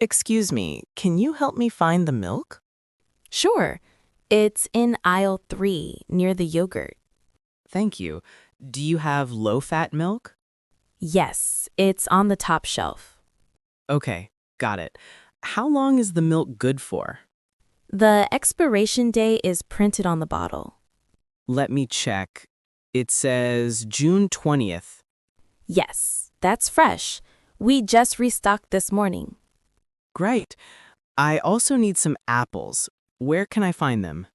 Excuse me, can you help me find the milk? Sure. It's in aisle 3 near the yogurt. Thank you. Do you have low-fat milk? Yes, it's on the top shelf. Okay, got it. How long is the milk good for? The expiration date is printed on the bottle. Let me check. It says June 20th. Yes, that's fresh. We just restocked this morning. Great. I also need some apples. Where can I find them?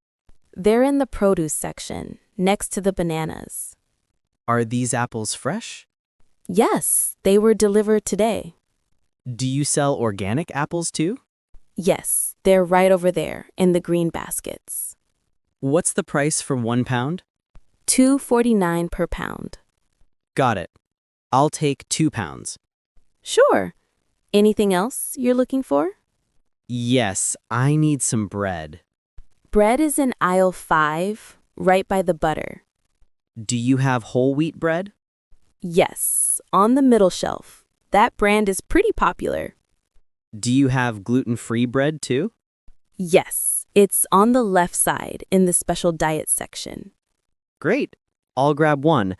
They're in the produce section, next to the bananas. Are these apples fresh? Yes, they were delivered today. Do you sell organic apples too? Yes, they're right over there in the green baskets. What's the price for 1 pound? $2.49 per pound. Got it. I'll take 2 pounds. Sure. Anything else you're looking for? Yes, I need some bread. Bread is in aisle 5, right by the butter. Do you have whole wheat bread? Yes, on the middle shelf. That brand is pretty popular. Do you have gluten-free bread too? Yes, it's on the left side in the special diet section. Great. I'll grab one.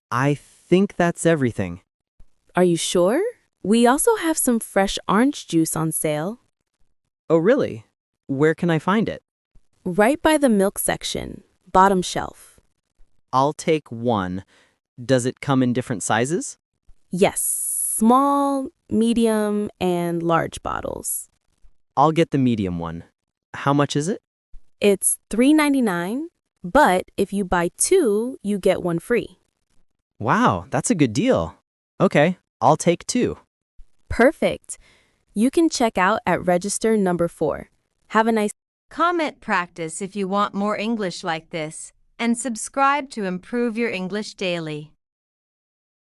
I think that's everything. Are you sure? We also have some fresh orange juice on sale. Oh, really? Where can I find it? Right by the milk section, bottom shelf. I'll take one. Does it come in different sizes? Yes, small, medium, and large bottles. I'll get the medium one. How much is it? It's $3.99, but if you buy 2, you get 1 free. Wow, that's a good deal. Okay, I'll take 2. Perfect. You can check out at register number 4. Have a nice Comment practice if you want more English like this, and subscribe to improve your English daily.